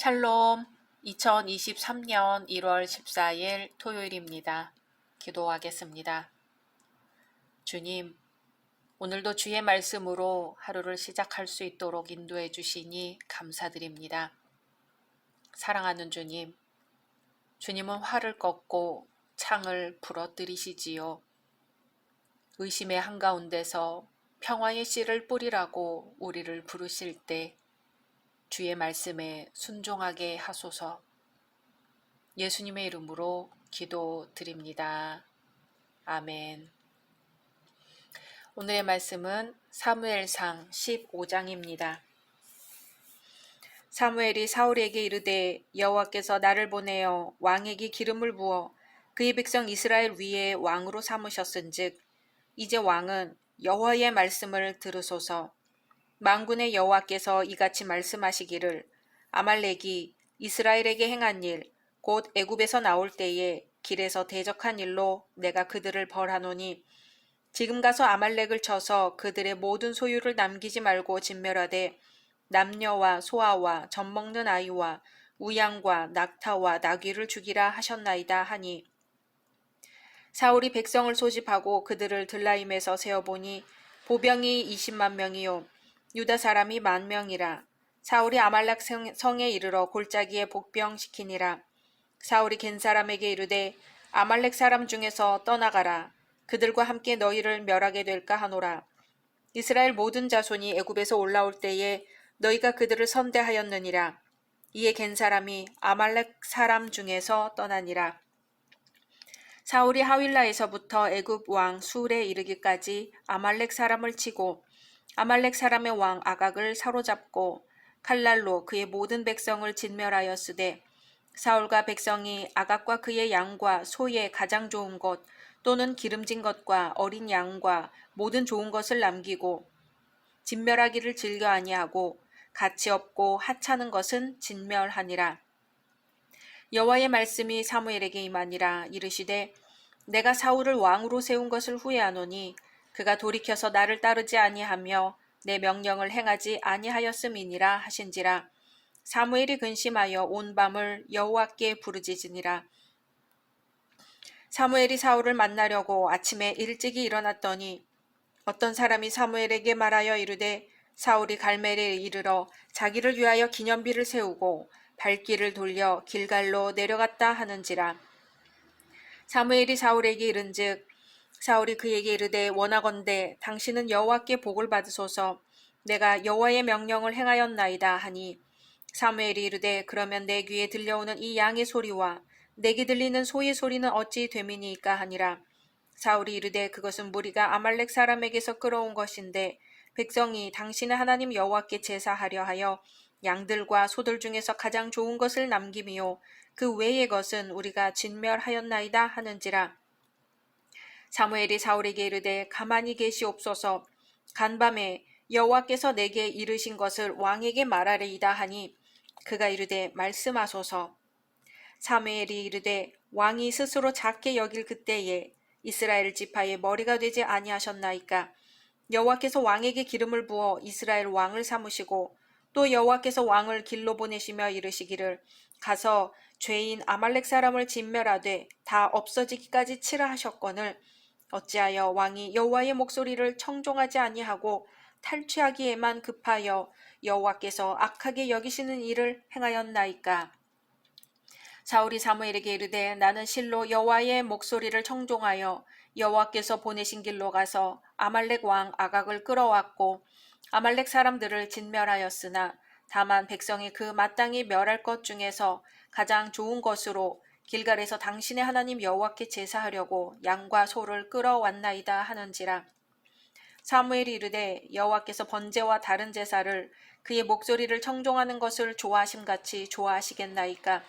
샬롬, 2023년 1월 14일 토요일입니다. 기도하겠습니다. 주님, 오늘도 주의 말씀으로 하루를 시작할 수 있도록 인도해 주시니 감사드립니다. 사랑하는 주님, 주님은 화를 꺾고 창을 부러뜨리시지요. 의심의 한가운데서 평화의 씨를 뿌리라고 우리를 부르실 때 주의 말씀에 순종하게 하소서. 예수님의 이름으로 기도드립니다. 아멘. 오늘의 말씀은 사무엘상 15장입니다. 사무엘이 사울에게 이르되 여호와께서 나를 보내어 왕에게 기름을 부어 그의 백성 이스라엘 위에 왕으로 삼으셨은즉 이제 왕은 여호와의 말씀을 들으소서. 만군의 여호와께서 이같이 말씀하시기를 아말렉이 이스라엘에게 행한 일 곧 애굽에서 나올 때에 길에서 대적한 일로 내가 그들을 벌하노니 지금 가서 아말렉을 쳐서 그들의 모든 소유를 남기지 말고 진멸하되 남녀와 소아와 젖먹는 아이와 우양과 낙타와 나귀를 죽이라 하셨나이다 하니 사울이 백성을 소집하고 그들을 들라임에서 세어보니 보병이 20만 명이요 유다 사람이 10,000명이라. 사울이 아말렉 성에 이르러 골짜기에 복병시키니라. 사울이 겐 사람에게 이르되 아말렉 사람 중에서 떠나가라. 그들과 함께 너희를 멸하게 될까 하노라. 이스라엘 모든 자손이 애굽에서 올라올 때에 너희가 그들을 선대하였느니라. 이에 겐 사람이 아말렉 사람 중에서 떠나니라. 사울이 하윌라에서부터 애굽 왕 술에 이르기까지 아말렉 사람을 치고 아말렉 사람의 왕 아각을 사로잡고 칼날로 그의 모든 백성을 진멸하였으되 사울과 백성이 아각과 그의 양과 소의 가장 좋은 것 또는 기름진 것과 어린 양과 모든 좋은 것을 남기고 진멸하기를 즐겨 아니하고 가치 없고 하찮은 것은 진멸하니라. 여호와의 말씀이 사무엘에게 임하니라. 이르시되 내가 사울을 왕으로 세운 것을 후회하노니 그가 돌이켜서 나를 따르지 아니하며 내 명령을 행하지 아니하였음이니라 하신지라. 사무엘이 근심하여 온 밤을 여호와께 부르짖으니라. 사무엘이 사울을 만나려고 아침에 일찍이 일어났더니 어떤 사람이 사무엘에게 말하여 이르되 사울이 갈멜에 이르러 자기를 위하여 기념비를 세우고 발길을 돌려 길갈로 내려갔다 하는지라. 사무엘이 사울에게 이른즉 사울이 그에게 이르되 원하건대 당신은 여호와께 복을 받으소서. 내가 여호와의 명령을 행하였나이다 하니 사무엘이 이르되 그러면 내 귀에 들려오는 이 양의 소리와 내게 들리는 소의 소리는 어찌 됨이니이까 하니라. 사울이 이르되 그것은 무리가 아말렉 사람에게서 끌어온 것인데 백성이 당신의 하나님 여호와께 제사하려 하여 양들과 소들 중에서 가장 좋은 것을 남김이요 그 외의 것은 우리가 진멸하였나이다 하는지라. 사무엘이 사울에게 이르되 가만히 계시옵소서. 간밤에 여호와께서 내게 이르신 것을 왕에게 말하리이다 하니 그가 이르되 말씀하소서. 사무엘이 이르되 왕이 스스로 작게 여길 그때에 이스라엘 지파의 머리가 되지 아니하셨나이까. 여호와께서 왕에게 기름을 부어 이스라엘 왕을 삼으시고 또 여호와께서 왕을 길로 보내시며 이르시기를 가서 죄인 아말렉 사람을 진멸하되 다 없어지기까지 치라 하셨거늘 어찌하여 왕이 여호와의 목소리를 청종하지 아니하고 탈취하기에만 급하여 여호와께서 악하게 여기시는 일을 행하였나이까. 사울이 사무엘에게 이르되 나는 실로 여호와의 목소리를 청종하여 여호와께서 보내신 길로 가서 아말렉 왕 아각을 끌어왔고 아말렉 사람들을 진멸하였으나 다만 백성이 그 마땅히 멸할 것 중에서 가장 좋은 것으로 길갈에서 당신의 하나님 여호와께 제사하려고 양과 소를 끌어왔나이다 하는지라. 사무엘이 이르되 여호와께서 번제와 다른 제사를 그의 목소리를 청종하는 것을 좋아하심같이 좋아하시겠나이까.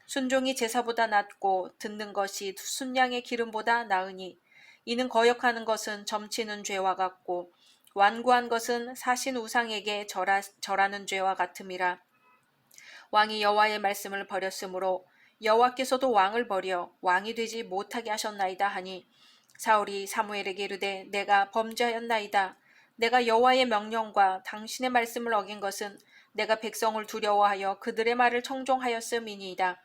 순종이 제사보다 낫고 듣는 것이 순양의 기름보다 나으니 이는 거역하는 것은 점치는 죄와 같고 완고한 것은 사신 우상에게 절하는 죄와 같음이라. 왕이 여호와의 말씀을 버렸으므로 여호와께서도 왕을 버려 왕이 되지 못하게 하셨나이다 하니 사울이 사무엘에게 이르되 내가 범죄하였나이다. 내가 여호와의 명령과 당신의 말씀을 어긴 것은 내가 백성을 두려워하여 그들의 말을 청종하였음이니이다.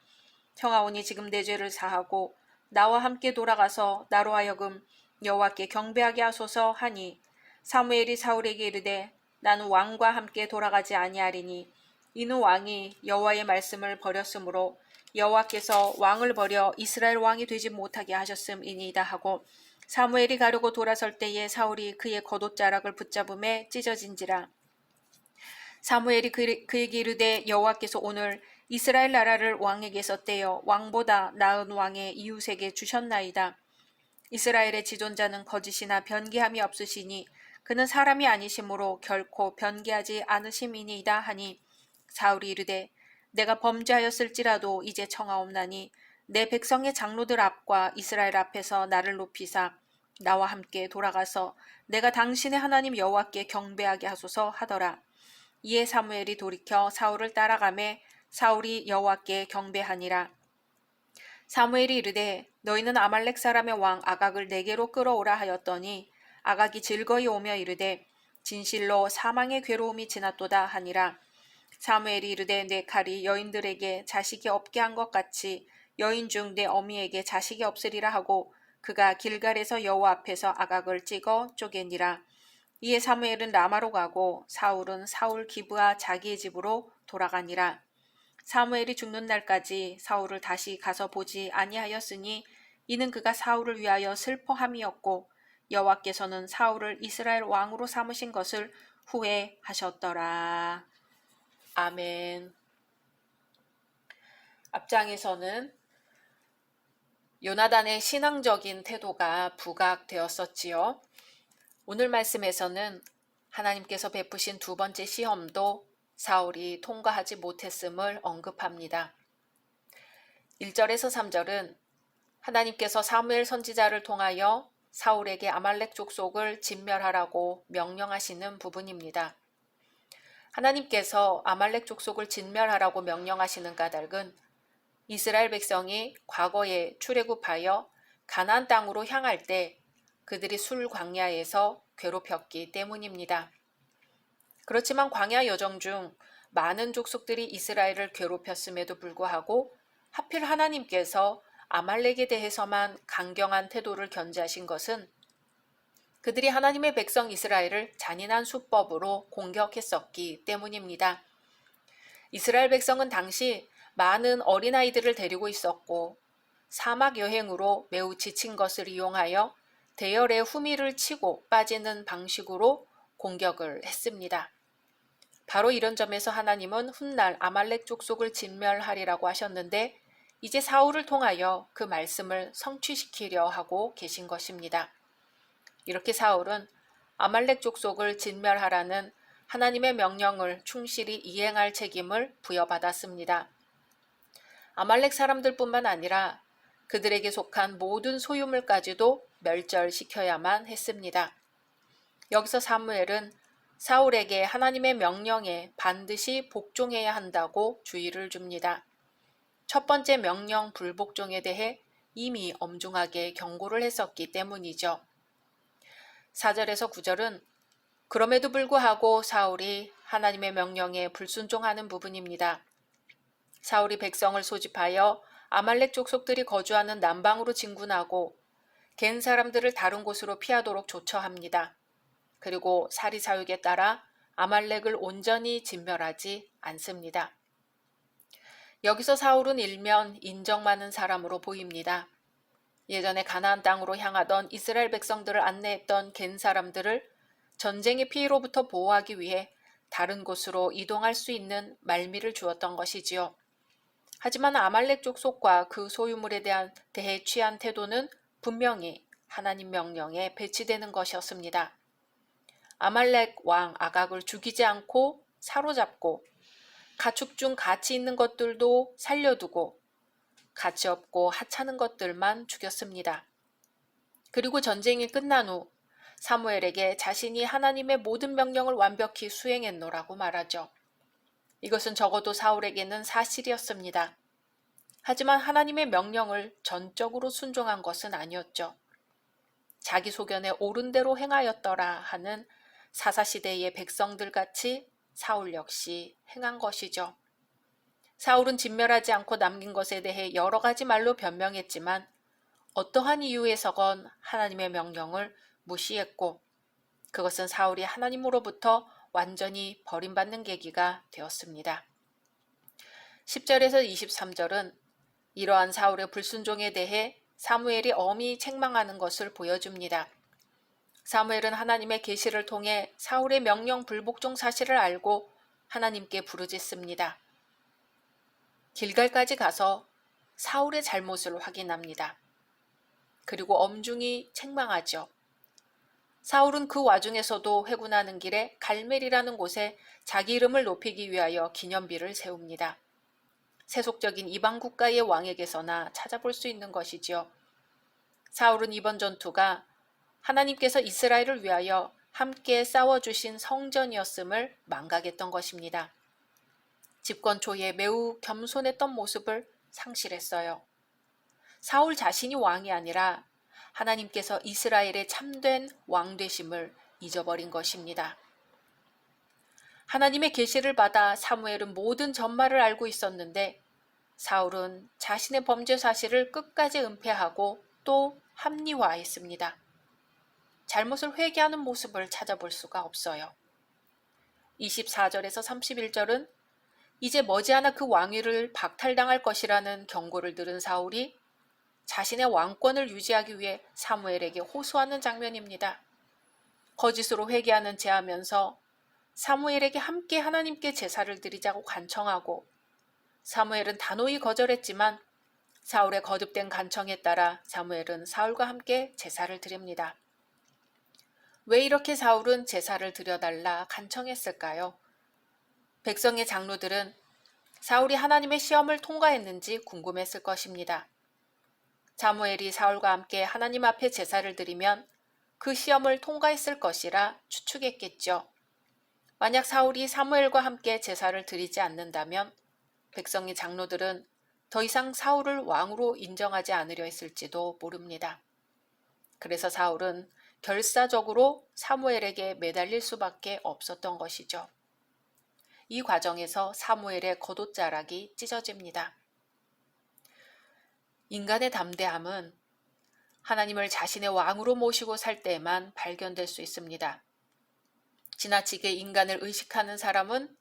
청하오니 지금 내 죄를 사하고 나와 함께 돌아가서 나로 하여금 여호와께 경배하게 하소서 하니 사무엘이 사울에게 이르되 나는 왕과 함께 돌아가지 아니하리니 이는 왕이 여호와의 말씀을 버렸으므로 여호와께서 왕을 버려 이스라엘 왕이 되지 못하게 하셨음이니이다 하고 사무엘이 가려고 돌아설 때에 사울이 그의 겉옷자락을 붙잡음에 찢어진지라. 사무엘이 그에게 이르되 여호와께서 오늘 이스라엘 나라를 왕에게서 떼어 왕보다 나은 왕의 이웃에게 주셨나이다. 이스라엘의 지존자는 거짓이나 변개함이 없으시니 그는 사람이 아니심으로 결코 변개하지 않으심이니이다 하니 사울이 이르되 내가 범죄하였을지라도 이제 청하옵나니 내 백성의 장로들 앞과 이스라엘 앞에서 나를 높이사 나와 함께 돌아가서 내가 당신의 하나님 여호와께 경배하게 하소서 하더라. 이에 사무엘이 돌이켜 사울을 따라가매 사울이 여호와께 경배하니라. 사무엘이 이르되 너희는 아말렉 사람의 왕 아각을 내게로 끌어오라 하였더니 아각이 즐거이 오며 이르되 진실로 사망의 괴로움이 지났도다 하니라. 사무엘이 이르되 내 칼이 여인들에게 자식이 없게 한 것 같이 여인 중 내 어미에게 자식이 없으리라 하고 그가 길갈에서 여호와 앞에서 아각을 찍어 쪼개니라. 이에 사무엘은 라마로 가고 사울은 사울 기브아 자기의 집으로 돌아가니라. 사무엘이 죽는 날까지 사울을 다시 가서 보지 아니하였으니 이는 그가 사울을 위하여 슬퍼함이었고 여호와께서는 사울을 이스라엘 왕으로 삼으신 것을 후회하셨더라. 아멘. 앞장에서는 요나단의 신앙적인 태도가 부각되었었지요. 오늘 말씀에서는 하나님께서 베푸신 두 번째 시험도 사울이 통과하지 못했음을 언급합니다. 1절에서 3절은 하나님께서 사무엘 선지자를 통하여 사울에게 아말렉 족속을 진멸하라고 명령하시는 부분입니다. 하나님께서 아말렉 족속을 진멸하라고 명령하시는 까닭은 이스라엘 백성이 과거에 출애굽하여 가나안 땅으로 향할 때 그들이 술 광야에서 괴롭혔기 때문입니다. 그렇지만 광야 여정 중 많은 족속들이 이스라엘을 괴롭혔음에도 불구하고 하필 하나님께서 아말렉에 대해서만 강경한 태도를 견지하신 것은 그들이 하나님의 백성 이스라엘을 잔인한 수법으로 공격했었기 때문입니다. 이스라엘 백성은 당시 많은 어린아이들을 데리고 있었고 사막 여행으로 매우 지친 것을 이용하여 대열에 후미를 치고 빠지는 방식으로 공격을 했습니다. 바로 이런 점에서 하나님은 훗날 아말렉 족속을 진멸하리라고 하셨는데 이제 사울을 통하여 그 말씀을 성취시키려 하고 계신 것입니다. 이렇게 사울은 아말렉 족속을 진멸하라는 하나님의 명령을 충실히 이행할 책임을 부여받았습니다. 아말렉 사람들뿐만 아니라 그들에게 속한 모든 소유물까지도 멸절시켜야만 했습니다. 여기서 사무엘은 사울에게 하나님의 명령에 반드시 복종해야 한다고 주의를 줍니다. 첫 번째 명령 불복종에 대해 이미 엄중하게 경고를 했었기 때문이죠. 4절에서 9절은 그럼에도 불구하고 사울이 하나님의 명령에 불순종하는 부분입니다. 사울이 백성을 소집하여 아말렉 족속들이 거주하는 남방으로 진군하고 겐 사람들을 다른 곳으로 피하도록 조처합니다. 그리고 사리사욕에 따라 아말렉을 온전히 진멸하지 않습니다. 여기서 사울은 일면 인정 많은 사람으로 보입니다. 예전에 가나안 땅으로 향하던 이스라엘 백성들을 안내했던 겐 사람들을 전쟁의 피해로부터 보호하기 위해 다른 곳으로 이동할 수 있는 말미를 주었던 것이지요. 하지만 아말렉 족속과 그 소유물에 대해 취한 태도는 분명히 하나님 명령에 배치되는 것이었습니다. 아말렉 왕 아각을 죽이지 않고 사로잡고 가축 중 가치 있는 것들도 살려두고 가치 없고 하찮은 것들만 죽였습니다. 그리고 전쟁이 끝난 후 사무엘에게 자신이 하나님의 모든 명령을 완벽히 수행했노라고 말하죠. 이것은 적어도 사울에게는 사실이었습니다. 하지만 하나님의 명령을 전적으로 순종한 것은 아니었죠. 자기 소견에 옳은 대로 행하였더라 하는 사사시대의 백성들 같이 사울 역시 행한 것이죠. 사울은 진멸하지 않고 남긴 것에 대해 여러 가지 말로 변명했지만 어떠한 이유에서건 하나님의 명령을 무시했고 그것은 사울이 하나님으로부터 완전히 버림받는 계기가 되었습니다. 10절에서 23절은 이러한 사울의 불순종에 대해 사무엘이 엄히 책망하는 것을 보여줍니다. 사무엘은 하나님의 계시를 통해 사울의 명령 불복종 사실을 알고 하나님께 부르짖습니다. 길갈까지 가서 사울의 잘못을 확인합니다. 그리고 엄중히 책망하죠. 사울은 그 와중에서도 회군하는 길에 갈멜이라는 곳에 자기 이름을 높이기 위하여 기념비를 세웁니다. 세속적인 이방 국가의 왕에게서나 찾아볼 수 있는 것이지요. 사울은 이번 전투가 하나님께서 이스라엘을 위하여 함께 싸워주신 성전이었음을 망각했던 것입니다. 집권 초에 매우 겸손했던 모습을 상실했어요. 사울 자신이 왕이 아니라 하나님께서 이스라엘의 참된 왕 되심을 잊어버린 것입니다. 하나님의 계시를 받아 사무엘은 모든 전말을 알고 있었는데 사울은 자신의 범죄 사실을 끝까지 은폐하고 또 합리화했습니다. 잘못을 회개하는 모습을 찾아볼 수가 없어요. 24절에서 31절은 이제 머지않아 그 왕위를 박탈당할 것이라는 경고를 들은 사울이 자신의 왕권을 유지하기 위해 사무엘에게 호소하는 장면입니다. 거짓으로 회개하는 제하면서 사무엘에게 함께 하나님께 제사를 드리자고 간청하고, 사무엘은 단호히 거절했지만 사울의 거듭된 간청에 따라 사무엘은 사울과 함께 제사를 드립니다. 왜 이렇게 사울은 제사를 드려달라 간청했을까요? 백성의 장로들은 사울이 하나님의 시험을 통과했는지 궁금했을 것입니다. 사무엘이 사울과 함께 하나님 앞에 제사를 드리면 그 시험을 통과했을 것이라 추측했겠죠. 만약 사울이 사무엘과 함께 제사를 드리지 않는다면 백성의 장로들은 더 이상 사울을 왕으로 인정하지 않으려 했을지도 모릅니다. 그래서 사울은 결사적으로 사무엘에게 매달릴 수밖에 없었던 것이죠. 이 과정에서 사무엘의 겉옷자락이 찢어집니다. 인간의 담대함은 하나님을 자신의 왕으로 모시고 살 때에만 발견될 수 있습니다. 지나치게 인간을 의식하는 사람은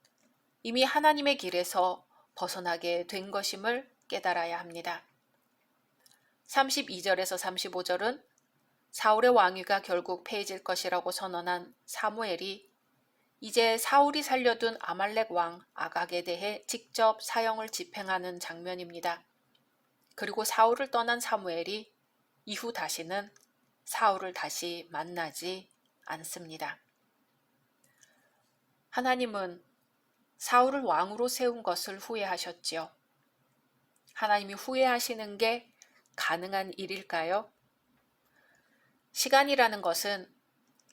이미 하나님의 길에서 벗어나게 된 것임을 깨달아야 합니다. 32절에서 35절은 사울의 왕위가 결국 폐해질 것이라고 선언한 사무엘이 이제 사울이 살려둔 아말렉 왕 아각에 대해 직접 사형을 집행하는 장면입니다. 그리고 사울을 떠난 사무엘이 이후 다시는 사울을 다시 만나지 않습니다. 하나님은 사울을 왕으로 세운 것을 후회하셨지요. 하나님이 후회하시는 게 가능한 일일까요? 시간이라는 것은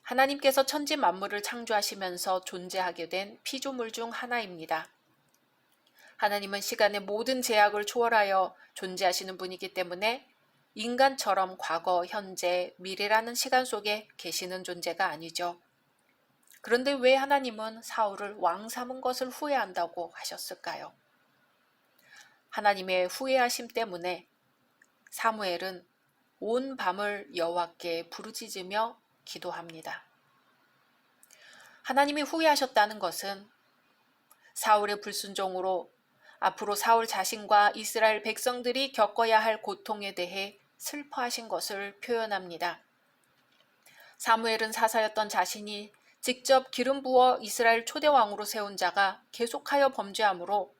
하나님께서 천지 만물을 창조하시면서 존재하게 된 피조물 중 하나입니다. 하나님은 시간의 모든 제약을 초월하여 존재하시는 분이기 때문에 인간처럼 과거, 현재, 미래라는 시간 속에 계시는 존재가 아니죠. 그런데 왜 하나님은 사울을 왕 삼은 것을 후회한다고 하셨을까요? 하나님의 후회하심 때문에 사무엘은 온 밤을 여호와께 부르짖으며 기도합니다. 하나님이 후회하셨다는 것은 사울의 불순종으로 앞으로 사울 자신과 이스라엘 백성들이 겪어야 할 고통에 대해 슬퍼하신 것을 표현합니다. 사무엘은 사사였던 자신이 직접 기름 부어 이스라엘 초대왕으로 세운 자가 계속하여 범죄하므로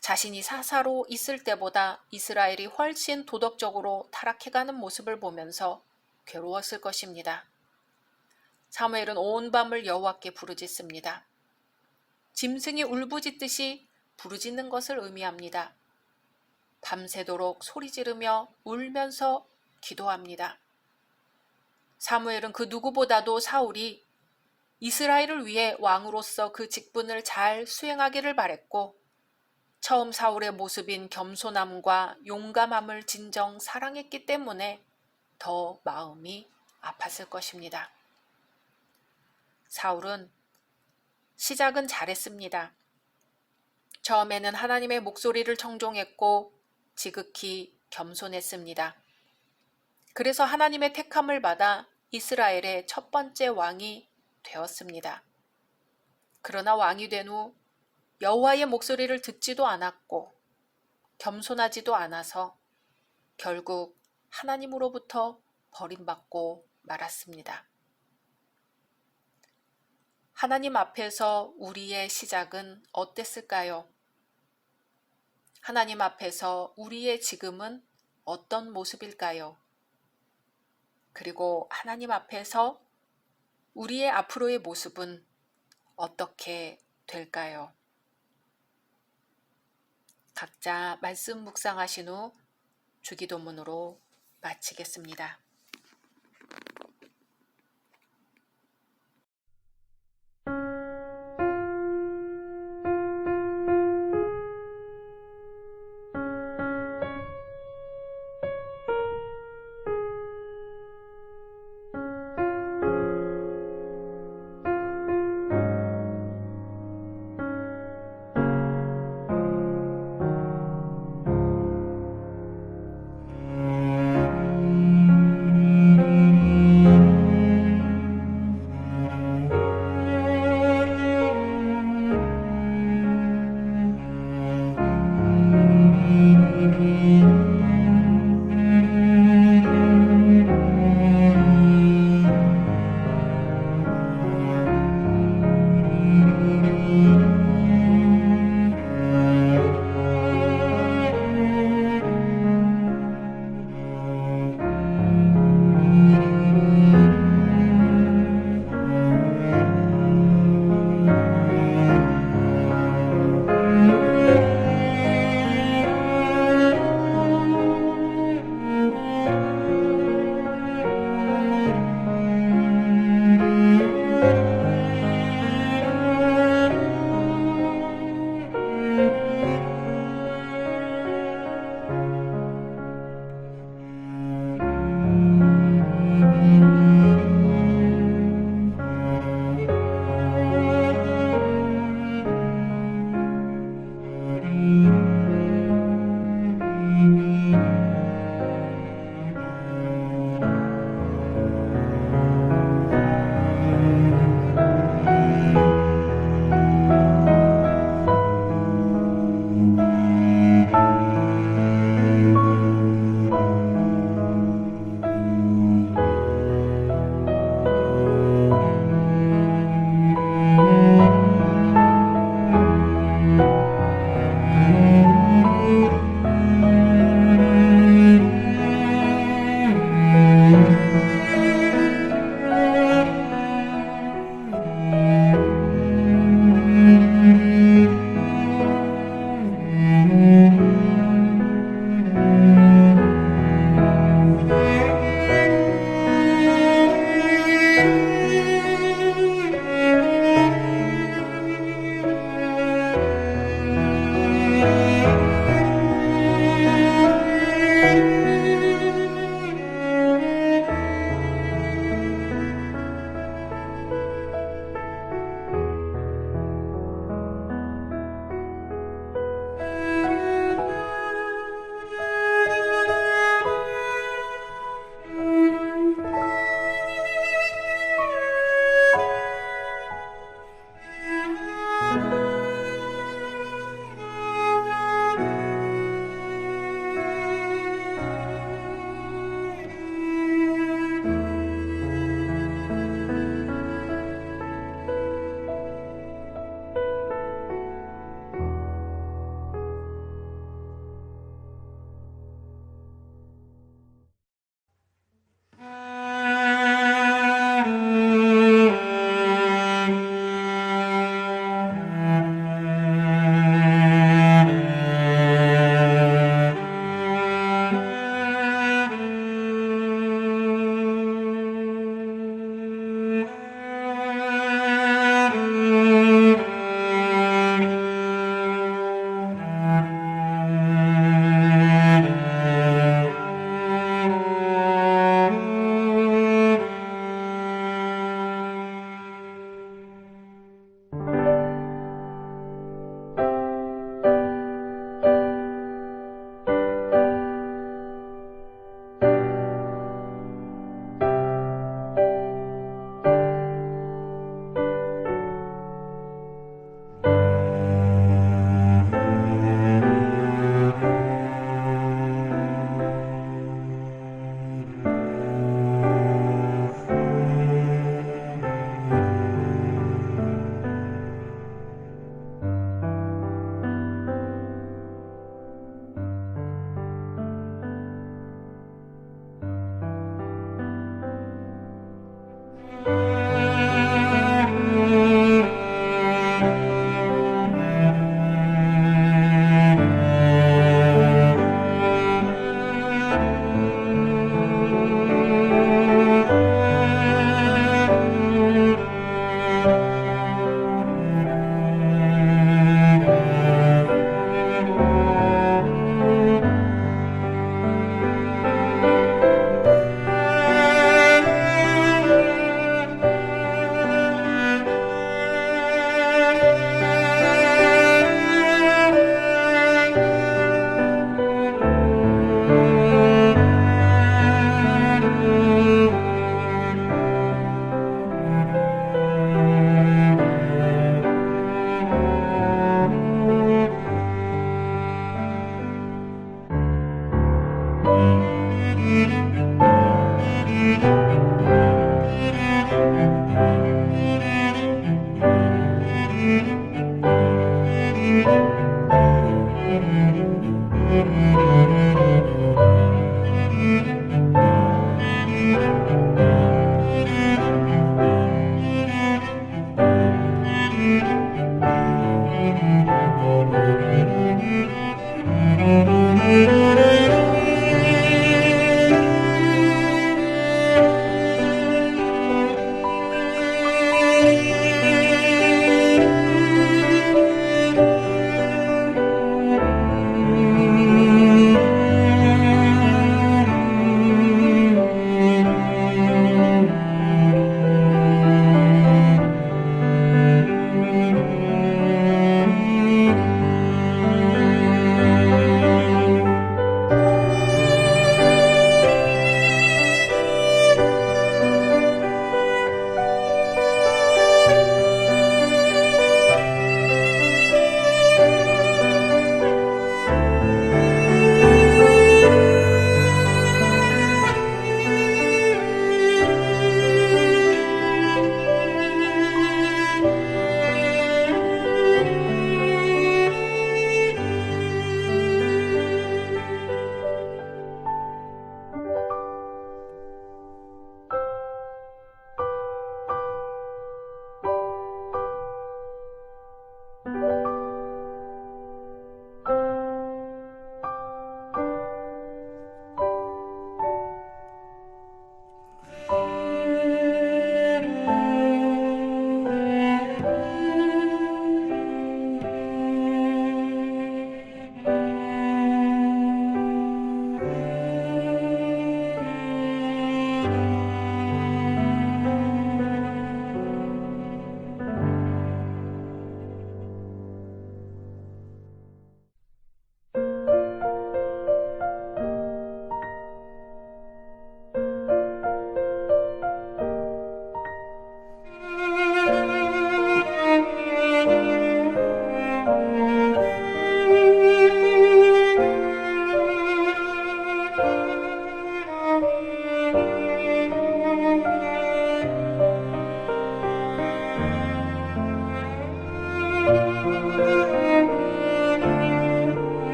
자신이 사사로 있을 때보다 이스라엘이 훨씬 도덕적으로 타락해가는 모습을 보면서 괴로웠을 것입니다. 사무엘은 온 밤을 여호와께 부르짖습니다. 짐승이 울부짖듯이 부르짖는 것을 의미합니다. 밤새도록 소리 지르며 울면서 기도합니다. 사무엘은 그 누구보다도 사울이 이스라엘을 위해 왕으로서 그 직분을 잘 수행하기를 바랬고, 처음 사울의 모습인 겸손함과 용감함을 진정 사랑했기 때문에 더 마음이 아팠을 것입니다. 사울은 시작은 잘했습니다. 처음에는 하나님의 목소리를 청종했고 지극히 겸손했습니다. 그래서 하나님의 택함을 받아 이스라엘의 첫 번째 왕이 되었습니다. 그러나 왕이 된 후 여호와의 목소리를 듣지도 않았고 겸손하지도 않아서 결국 하나님으로부터 버림받고 말았습니다. 하나님 앞에서 우리의 시작은 어땠을까요? 하나님 앞에서 우리의 지금은 어떤 모습일까요? 그리고 하나님 앞에서 우리의 앞으로의 모습은 어떻게 될까요? 각자 말씀 묵상하신 후 주기도문으로 마치겠습니다.